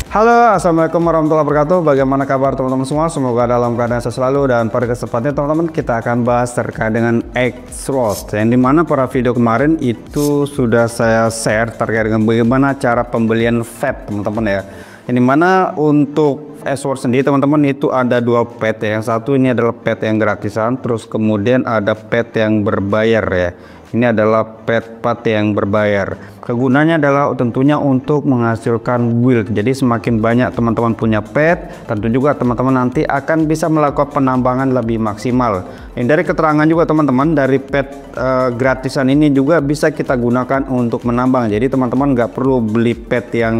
Halo, assalamualaikum warahmatullahi wabarakatuh. Bagaimana kabar teman-teman semua? Semoga dalam keadaan sehat selalu. Dan pada kesempatan teman-teman kita akan bahas terkait dengan X-Road, yang dimana pada video kemarin itu sudah saya share terkait dengan bagaimana cara pembelian pet teman-teman ya. Yang dimana untuk X-Road sendiri teman-teman itu ada dua pet ya. Yang satu ini adalah pet yang gratisan, terus kemudian ada pet yang berbayar ya. Ini adalah pet yang berbayar. Kegunaannya adalah tentunya untuk menghasilkan build. Jadi semakin banyak teman-teman punya pet, tentu juga teman-teman nanti akan bisa melakukan penambangan lebih maksimal. Ini dari keterangan juga teman-teman, dari pet gratisan ini juga bisa kita gunakan untuk menambang. Jadi teman-teman nggak perlu beli pet yang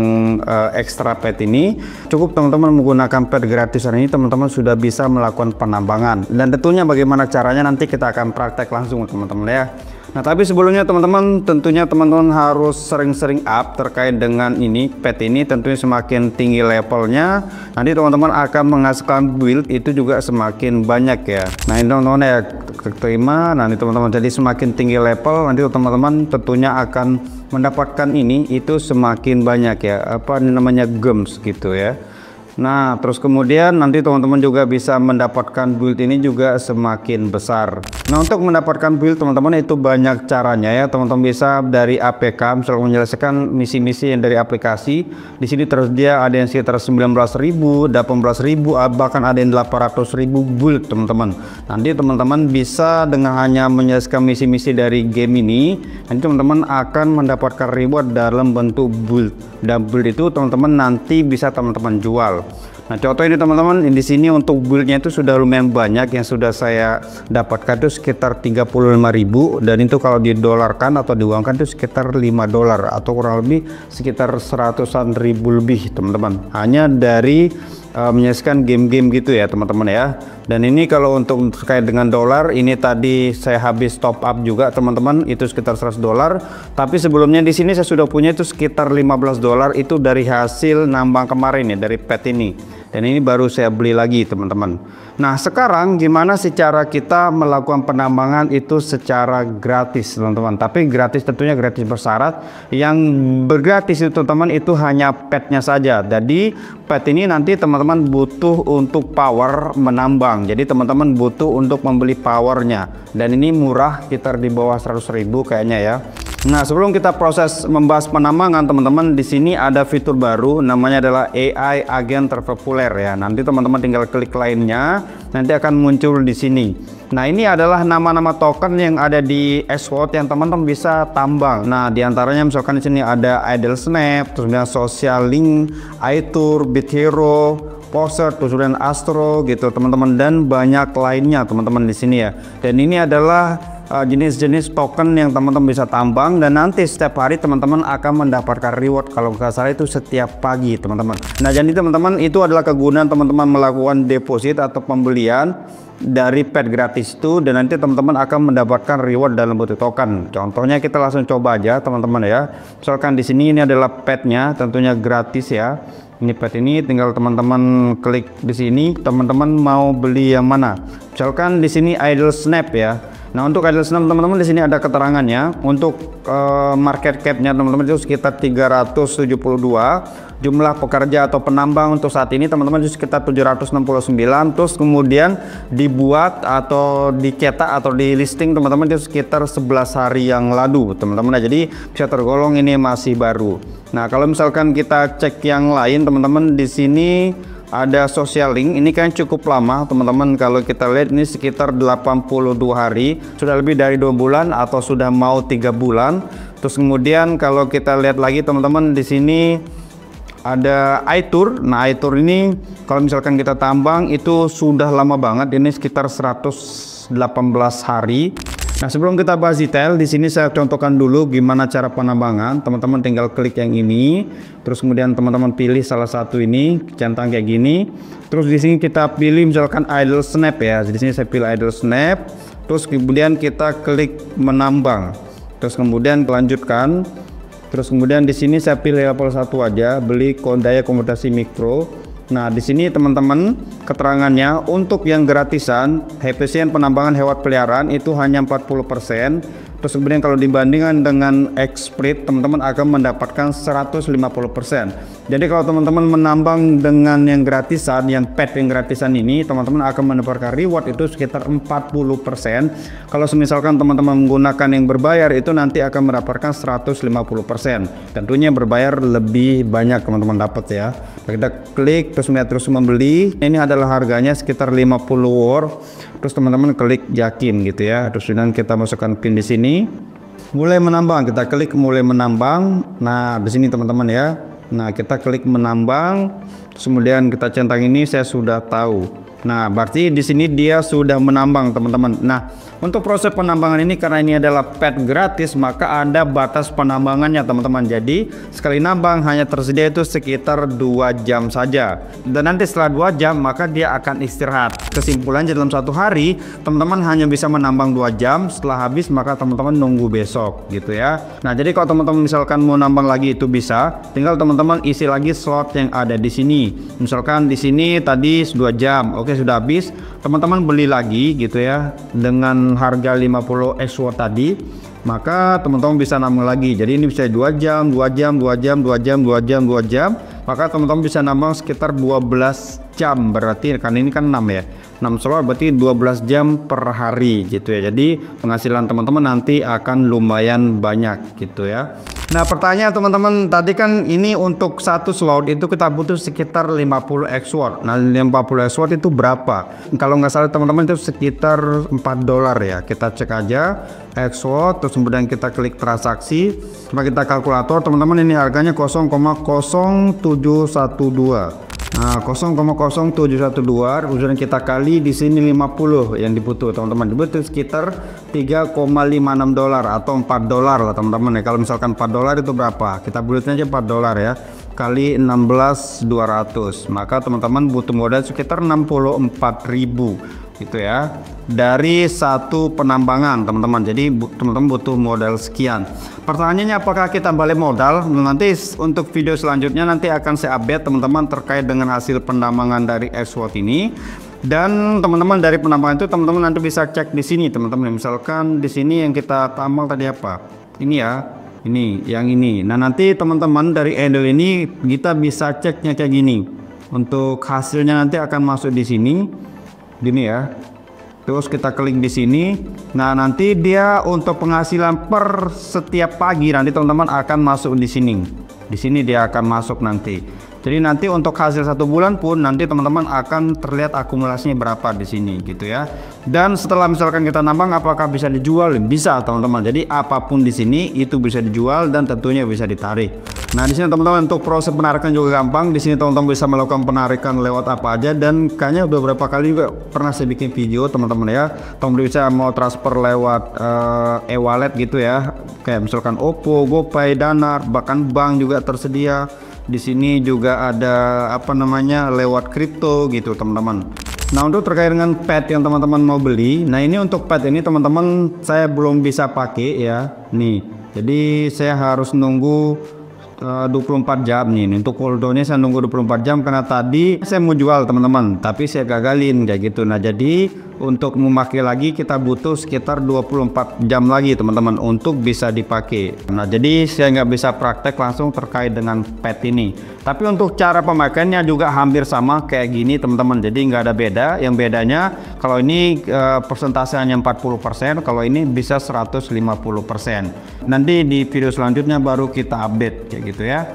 ekstra pet ini. Cukup teman-teman menggunakan pet gratisan ini, teman-teman sudah bisa melakukan penambangan. Dan tentunya bagaimana caranya nanti kita akan praktek langsung teman-teman ya. Nah, tapi sebelumnya teman-teman, tentunya teman-teman harus sering-sering up terkait dengan ini pet ini. Tentunya semakin tinggi levelnya, nanti teman-teman akan menghasilkan build itu juga semakin banyak ya. Nah, ini teman-teman ya, terima. Nanti teman-teman jadi semakin tinggi level, nanti teman-teman tentunya akan mendapatkan ini itu semakin banyak ya, apa namanya, gems gitu ya. Nah, terus kemudian nanti teman-teman juga bisa mendapatkan build ini juga semakin besar. Nah, untuk mendapatkan build teman-teman itu banyak caranya ya. Teman-teman bisa dari APK, misalnya menyelesaikan misi-misi yang dari aplikasi. Di sini tersedia ada yang sekitar 19.000, 18.000, bahkan ada yang 800.000 build teman-teman. Nanti teman-teman bisa dengan hanya menyelesaikan misi-misi dari game ini, nanti teman-teman akan mendapatkan reward dalam bentuk build. Dan build itu teman-teman nanti bisa teman-teman jual. Nah, contoh ini teman-teman, di sini untuk buildnya itu sudah lumayan banyak yang sudah saya dapatkan itu sekitar 35.000, dan itu kalau didolarkan atau diuangkan itu sekitar $5 atau kurang lebih sekitar 100-an ribu lebih teman-teman, hanya dari menyelesaikan game-game gitu ya teman-teman ya. Dan ini kalau untuk terkait dengan dolar, ini tadi saya habis top up juga teman-teman, itu sekitar $100. Tapi sebelumnya di sini saya sudah punya itu sekitar $15 itu dari hasil nambang kemarin ya, dari pet ini. Dan ini baru saya beli lagi teman-teman. Nah, sekarang gimana sih cara kita melakukan penambangan itu secara gratis teman-teman. Tapi gratis tentunya gratis bersyarat. Yang bergratis itu teman-teman itu hanya petnya saja. Jadi pet ini nanti teman-teman butuh untuk power menambang. Jadi teman-teman butuh untuk membeli powernya. Dan ini murah, sekitar di bawah 100.000 kayaknya ya. Nah, sebelum kita proses membahas penambangan teman-teman, di sini ada fitur baru namanya adalah AI agen terpopuler ya. Nanti teman-teman tinggal klik lainnya, nanti akan muncul di sini. Nah, ini adalah nama-nama token yang ada di X-Road yang teman-teman bisa tambang. Nah, diantaranya misalkan di sini ada Idle Snap, terus kemudian Social Link, iTour, Bit Hero, Poser, terus kemudian Astro gitu teman-teman, dan banyak lainnya teman-teman di sini ya. Dan ini adalah jenis-jenis token yang teman-teman bisa tambang, dan nanti setiap hari teman-teman akan mendapatkan reward kalau nggak salah itu setiap pagi teman-teman. Nah, jadi teman-teman itu adalah kegunaan teman-teman melakukan deposit atau pembelian dari pet gratis itu, dan nanti teman-teman akan mendapatkan reward dalam bentuk token. Contohnya kita langsung coba aja teman-teman ya. Misalkan di sini ini adalah petnya, tentunya gratis ya. Ini pet ini tinggal teman-teman klik di sini, teman-teman mau beli yang mana. Misalkan di sini Idle Snap ya. Nah, untuk Idle Snap teman-teman di sini ada keterangannya. Untuk market cap-nya teman-teman itu sekitar 372. Jumlah pekerja atau penambang untuk saat ini teman-teman itu sekitar 769. Terus kemudian dibuat atau dicetak atau di listing teman-teman itu sekitar 11 hari yang lalu teman-teman. Nah, jadi bisa tergolong ini masih baru. Nah, kalau misalkan kita cek yang lain teman-teman, di sini ada Social Link. Ini kan cukup lama teman-teman. Kalau kita lihat ini sekitar 82 hari, sudah lebih dari 2 bulan atau sudah mau 3 bulan. Terus kemudian kalau kita lihat lagi teman-teman, di sini ada iTour. Nah, iTour ini kalau misalkan kita tambang itu sudah lama banget, ini sekitar 118 hari. Nah, sebelum kita bahas detail, di sini saya contohkan dulu gimana cara penambangan. Teman-teman tinggal klik yang ini, terus kemudian teman-teman pilih salah satu ini, centang kayak gini. Terus di sini kita pilih misalkan Idle Snap ya. Di sini saya pilih Idle Snap. Terus kemudian kita klik menambang. Terus kemudian lanjutkan. Terus kemudian di sini saya pilih level 1 aja, beli daya komutasi mikro. Nah, di sini teman-teman keterangannya untuk yang gratisan, efisien penambangan hewan peliharaan itu hanya 40%, Terus kemudian kalau dibandingkan dengan Xsprite, teman-teman akan mendapatkan 150%. Jadi kalau teman-teman menambang dengan yang gratisan, yang pet yang gratisan ini, teman-teman akan mendapatkan reward itu sekitar 40%. Kalau misalkan teman-teman menggunakan yang berbayar, itu nanti akan mendapatkan 150%. Tentunya berbayar lebih banyak teman-teman dapat ya. Kita klik terus membeli. Ini adalah harganya sekitar 50 War. Terus teman-teman klik yakin gitu ya. Terus kemudian kita masukkan pin di sini. Mulai menambang, kita klik mulai menambang. Nah, di sini teman-teman ya. Nah, kita klik menambang, terus kemudian kita centang ini saya sudah tahu. Nah, berarti di sini dia sudah menambang teman-teman. Nah, untuk proses penambangan ini karena ini adalah pet gratis, maka ada batas penambangannya teman-teman. Jadi sekali nambang hanya tersedia itu sekitar 2 jam saja. Dan nanti setelah 2 jam maka dia akan istirahat. Kesimpulannya dalam satu hari teman-teman hanya bisa menambang 2 jam. Setelah habis maka teman-teman nunggu besok gitu ya. Nah, jadi kalau teman-teman misalkan mau nambang lagi itu bisa, tinggal teman-teman isi lagi slot yang ada di sini. Misalkan di sini tadi 2 jam. Oke, sudah habis, teman-teman beli lagi gitu ya dengan harga 50 XW tadi, maka teman-teman bisa nambang lagi. Jadi ini bisa 2 jam, 2 jam, 2 jam, 2 jam, 2 jam, 2 jam, maka teman-teman bisa nambang sekitar 12 jam. Berarti kan ini kan 6 ya, 6 slot berarti 12 jam per hari gitu ya. Jadi penghasilan teman-teman nanti akan lumayan banyak gitu ya. Nah, pertanyaan teman-teman tadi kan ini untuk satu slot itu kita butuh sekitar 50 XW. Nah, 50 XW itu berapa? Kalau nggak salah teman-teman itu sekitar $4 ya. Kita cek aja XW, terus kemudian kita klik transaksi, coba kita kalkulator teman-teman, ini harganya 0,0712. Nah, 0,0712 kemudian kita kali di sini 50 yang dibutuh teman-teman. Dibutuh sekitar $3,56 atau $4 lah teman-teman ya. Kalau misalkan $4 itu berapa? Kita bulatnya aja $4 ya. Kali 16.200. Maka teman-teman butuh modal sekitar 64.000 gitu ya. Dari satu penambangan teman-teman. Jadi teman-teman butuh modal sekian. Pertanyaannya apakah kita balik modal? Nanti untuk video selanjutnya nanti akan saya update teman-teman terkait dengan hasil penambangan dari Xsprite ini. Dan teman-teman dari penambangan itu teman-teman nanti bisa cek di sini teman-teman. Misalkan di sini yang kita tambang tadi apa? Ini ya. Ini yang ini. Nah, nanti teman-teman dari Idle ini kita bisa ceknya kayak gini. Untuk hasilnya nanti akan masuk di sini. Gini ya. Terus kita klik di sini. Nah, nanti dia untuk penghasilan per setiap pagi nanti teman-teman akan masuk di sini. Di sini dia akan masuk nanti. Jadi nanti untuk hasil 1 bulan pun nanti teman-teman akan terlihat akumulasinya berapa di sini gitu ya. Dan setelah misalkan kita nambang apakah bisa dijual? Bisa teman-teman. Jadi apapun di sini itu bisa dijual dan tentunya bisa ditarik. Nah, di sini teman-teman untuk proses penarikan juga gampang. Di sini teman-teman bisa melakukan penarikan lewat apa aja, dan kayaknya beberapa kali juga pernah saya bikin video teman-teman ya. Teman-teman bisa mau transfer lewat e-wallet gitu ya. Kayak misalkan Oppo, GoPay, Dana, bahkan bank juga tersedia. Di sini juga ada apa namanya lewat kripto gitu teman-teman. Nah, untuk terkait dengan pet yang teman-teman mau beli, nah ini untuk pet ini teman-teman saya belum bisa pakai ya. Nih, jadi saya harus nunggu 24 jam nih. Untuk cooldownnya saya nunggu 24 jam karena tadi saya mau jual teman-teman, tapi saya gagalin kayak gitu. Nah, jadi untuk memakai lagi kita butuh sekitar 24 jam lagi teman-teman untuk bisa dipakai. Nah, jadi saya nggak bisa praktek langsung terkait dengan pet ini, tapi untuk cara pemakaiannya juga hampir sama kayak gini teman-teman. Jadi nggak ada beda. Yang bedanya kalau ini persentasenya 40%, kalau ini bisa 150%. Nanti di video selanjutnya baru kita update kayak gitu ya.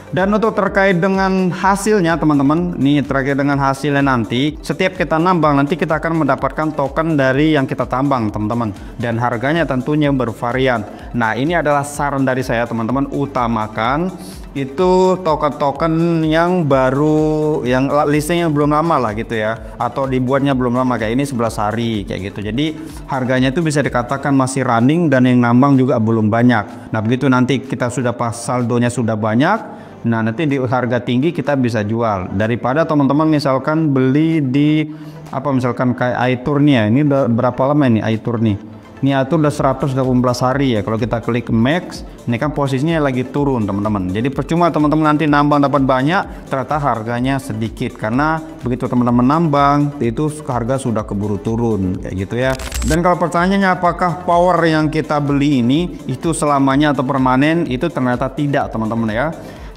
Dan untuk terkait dengan hasilnya teman-teman, nih terkait dengan hasilnya nanti setiap kita nambang nanti kita akan mendapatkan token dari yang kita tambang teman-teman, dan harganya tentunya bervarian. Nah, ini adalah saran dari saya teman-teman, utamakan itu token-token yang baru, yang listnya belum lama lah gitu ya, atau dibuatnya belum lama kayak ini 11 hari kayak gitu. Jadi harganya itu bisa dikatakan masih running dan yang nambang juga belum banyak. Nah, begitu nanti kita sudah pas saldonya sudah banyak, nah nanti di harga tinggi kita bisa jual, daripada teman-teman misalkan beli di apa misalkan kayak iTour nih ya. Ini udah berapa lama ini iTour nih? Ini iTour udah 118 hari ya. Kalau kita klik max, ini kan posisinya lagi turun teman-teman. Jadi percuma teman-teman nanti nambang dapat banyak, ternyata harganya sedikit, karena begitu teman-teman nambang itu harga sudah keburu turun kayak gitu ya. Dan kalau pertanyaannya apakah power yang kita beli ini itu selamanya atau permanen, itu ternyata tidak teman-teman ya.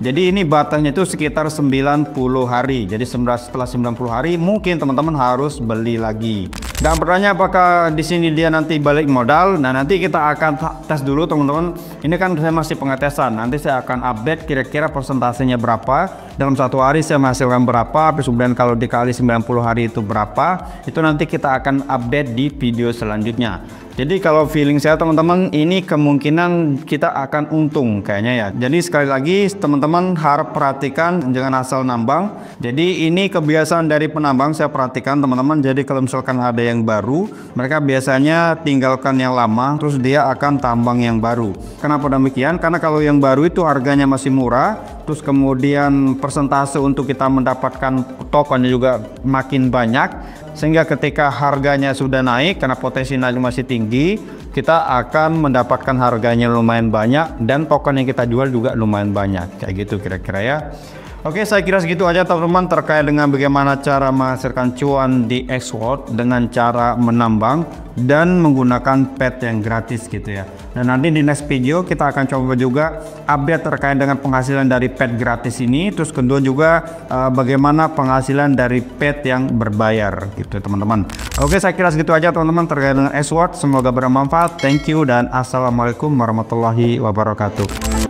Jadi ini batasnya itu sekitar 90 hari. Jadi setelah 90 hari mungkin teman-teman harus beli lagi. Dan pertanyaan apakah di sini dia nanti balik modal? Nah, nanti kita akan tes dulu teman-teman. Ini kan saya masih pengetesan. Nanti saya akan update kira-kira persentasenya berapa. Dalam satu hari saya menghasilkan berapa, kemudian kalau dikali 90 hari itu berapa. Itu nanti kita akan update di video selanjutnya. Jadi kalau feeling saya teman-teman, ini kemungkinan kita akan untung kayaknya ya. Jadi sekali lagi teman-teman harus perhatikan, jangan asal nambang. Jadi ini kebiasaan dari penambang, saya perhatikan teman-teman. Jadi kalau misalkan ada yang baru, mereka biasanya tinggalkan yang lama, terus dia akan tambang yang baru. Kenapa demikian? Karena kalau yang baru itu harganya masih murah, terus kemudian persentase untuk kita mendapatkan tokennya juga makin banyak. Sehingga ketika harganya sudah naik, karena potensi naik masih tinggi, kita akan mendapatkan harganya lumayan banyak dan token yang kita jual juga lumayan banyak. Kayak gitu kira-kira ya. Oke, saya kira segitu aja teman-teman terkait dengan bagaimana cara menghasilkan cuan di XWorld dengan cara menambang dan menggunakan pet yang gratis gitu ya. Dan nanti di next video kita akan coba juga update terkait dengan penghasilan dari pet gratis ini. Terus kedua juga bagaimana penghasilan dari pet yang berbayar gitu teman-teman. Oke, saya kira segitu aja teman-teman terkait dengan XWorld. Semoga bermanfaat. Thank you dan assalamualaikum warahmatullahi wabarakatuh.